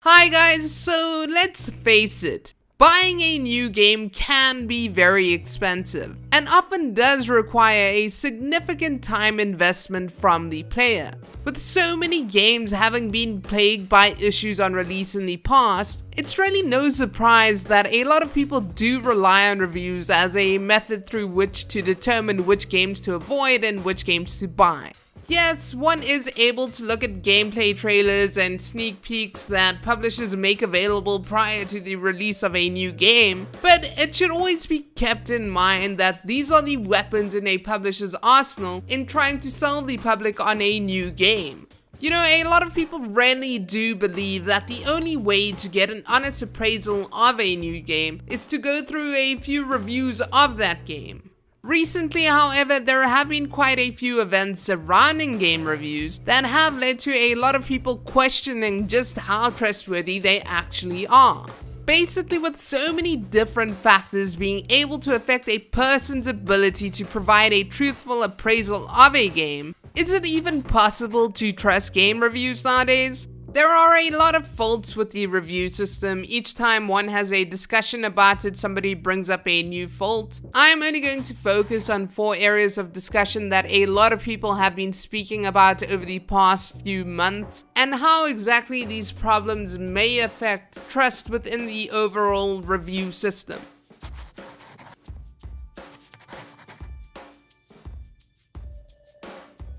Hi guys, so let's face it, buying a new game can be very expensive and often does require a significant time investment from the player. With so many games having been plagued by issues on release in the past, it's really no surprise that a lot of people do rely on reviews as a method through which to determine which games to avoid and which games to buy. Yes, one is able to look at gameplay trailers and sneak peeks that publishers make available prior to the release of a new game, but it should always be kept in mind that these are the weapons in a publisher's arsenal in trying to sell the public on a new game. You know, a lot of people really do believe that the only way to get an honest appraisal of a new game is to go through a few reviews of that game. Recently, however, there have been quite a few events surrounding game reviews that have led to a lot of people questioning just how trustworthy they actually are. Basically, with so many different factors being able to affect a person's ability to provide a truthful appraisal of a game, is it even possible to trust game reviews nowadays? There are a lot of faults with the review system. Each time one has a discussion about it, somebody brings up a new fault. I am only going to focus on 4 areas of discussion that a lot of people have been speaking about over the past few months, and how exactly these problems may affect trust within the overall review system.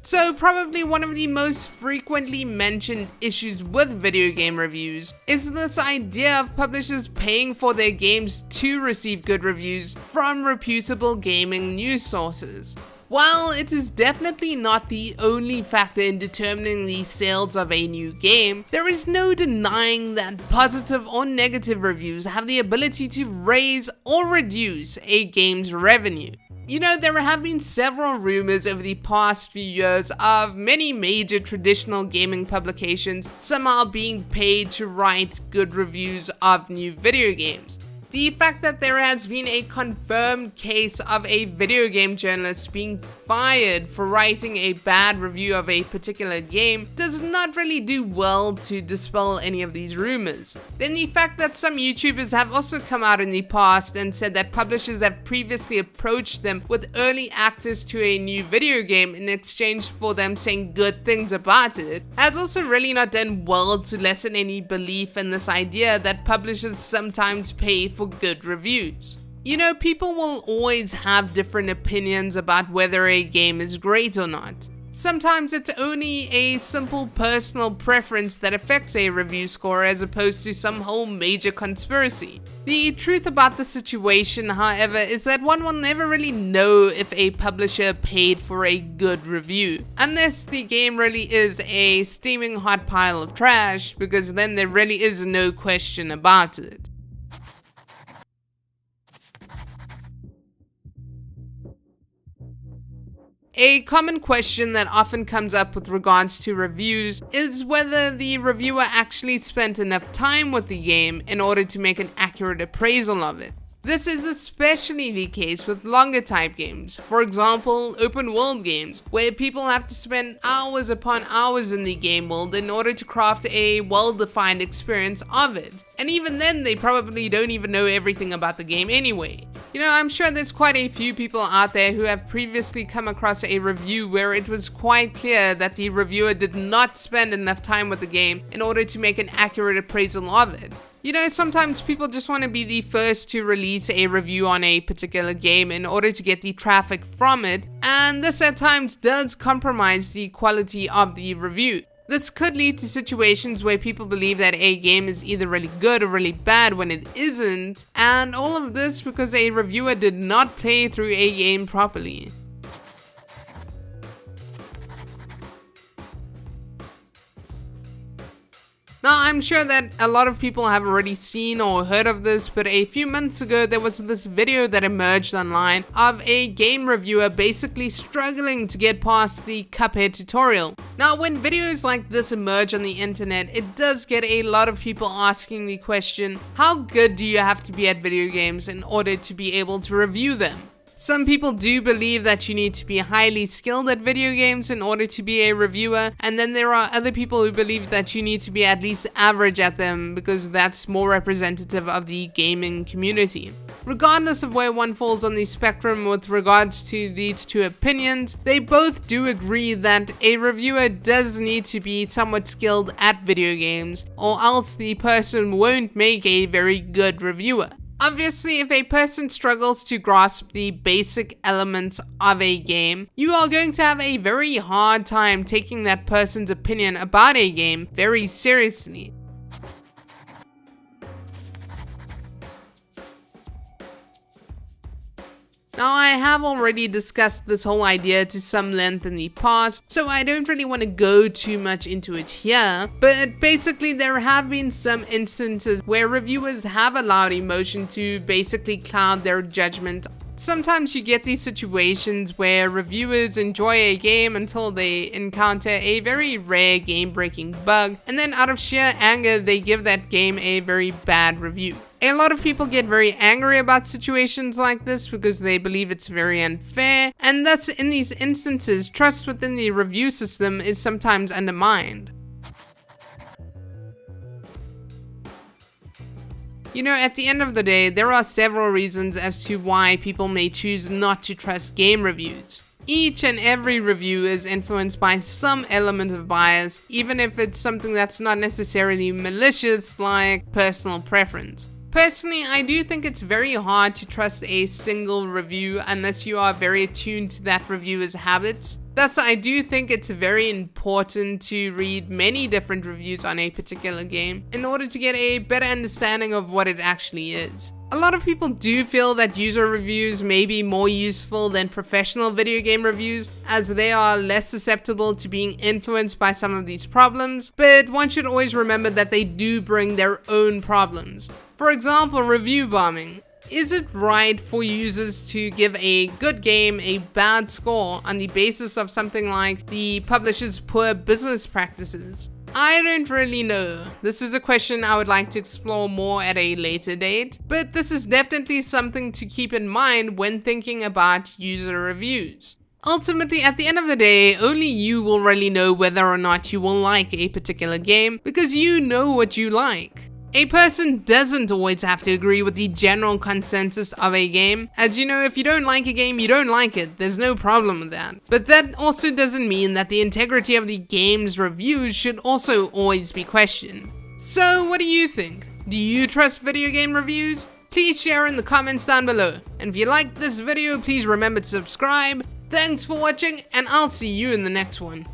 So probably one of the most frequently mentioned issues with video game reviews is this idea of publishers paying for their games to receive good reviews from reputable gaming news sources. While it is definitely not the only factor in determining the sales of a new game, there is no denying that positive or negative reviews have the ability to raise or reduce a game's revenue. You know, there have been several rumors over the past few years of many major traditional gaming publications somehow being paid to write good reviews of new video games. The fact that there has been a confirmed case of a video game journalist being fired for writing a bad review of a particular game does not really do well to dispel any of these rumors. Then the fact that some YouTubers have also come out in the past and said that publishers have previously approached them with early access to a new video game in exchange for them saying good things about it has also really not done well to lessen any belief in this idea that publishers sometimes pay for good reviews. You know, people will always have different opinions about whether a game is great or not. Sometimes it's only a simple personal preference that affects a review score as opposed to some whole major conspiracy. The truth about the situation, however, is that one will never really know if a publisher paid for a good review, unless the game really is a steaming hot pile of trash, because then there really is no question about it. A common question that often comes up with regards to reviews is whether the reviewer actually spent enough time with the game in order to make an accurate appraisal of it. This is especially the case with longer type games, for example, open world games, where people have to spend hours upon hours in the game world in order to craft a well-defined experience of it. And even then, they probably don't even know everything about the game anyway. You know, I'm sure there's quite a few people out there who have previously come across a review where it was quite clear that the reviewer did not spend enough time with the game in order to make an accurate appraisal of it. You know, sometimes people just want to be the first to release a review on a particular game in order to get the traffic from it, and this at times does compromise the quality of the review. This could lead to situations where people believe that a game is either really good or really bad when it isn't, and all of this because a reviewer did not play through a game properly. Now, I'm sure that a lot of people have already seen or heard of this, but a few months ago there was this video that emerged online of a game reviewer basically struggling to get past the Cuphead tutorial. Now, when videos like this emerge on the internet, it does get a lot of people asking the question, how good do you have to be at video games in order to be able to review them? Some people do believe that you need to be highly skilled at video games in order to be a reviewer, and then there are other people who believe that you need to be at least average at them because that's more representative of the gaming community. Regardless of where one falls on the spectrum with regards to these two opinions, they both do agree that a reviewer does need to be somewhat skilled at video games, or else the person won't make a very good reviewer. Obviously, if a person struggles to grasp the basic elements of a game, you are going to have a very hard time taking that person's opinion about a game very seriously. Now, I have already discussed this whole idea to some length in the past, so I don't really want to go too much into it here, but basically there have been some instances where reviewers have allowed emotion to basically cloud their judgment. Sometimes you get these situations where reviewers enjoy a game until they encounter a very rare game-breaking bug, and then out of sheer anger they give that game a very bad review. A lot of people get very angry about situations like this because they believe it's very unfair, and thus in these instances, trust within the review system is sometimes undermined. You know, at the end of the day, there are several reasons as to why people may choose not to trust game reviews. Each and every review is influenced by some element of bias, even if it's something that's not necessarily malicious, like personal preference. Personally, I do think it's very hard to trust a single review unless you are very attuned to that reviewer's habits. Thus, I do think it's very important to read many different reviews on a particular game in order to get a better understanding of what it actually is. A lot of people do feel that user reviews may be more useful than professional video game reviews, as they are less susceptible to being influenced by some of these problems, but one should always remember that they do bring their own problems. For example, review bombing. Is it right for users to give a good game a bad score on the basis of something like the publisher's poor business practices? I don't really know. This is a question I would like to explore more at a later date, but this is definitely something to keep in mind when thinking about user reviews. Ultimately, at the end of the day, only you will really know whether or not you will like a particular game because you know what you like. A person doesn't always have to agree with the general consensus of a game. As you know, if you don't like a game, you don't like it. There's no problem with that. But that also doesn't mean that the integrity of the game's reviews should also always be questioned. So, what do you think? Do you trust video game reviews? Please share in the comments down below. And if you liked this video, please remember to subscribe. Thanks for watching, and I'll see you in the next one.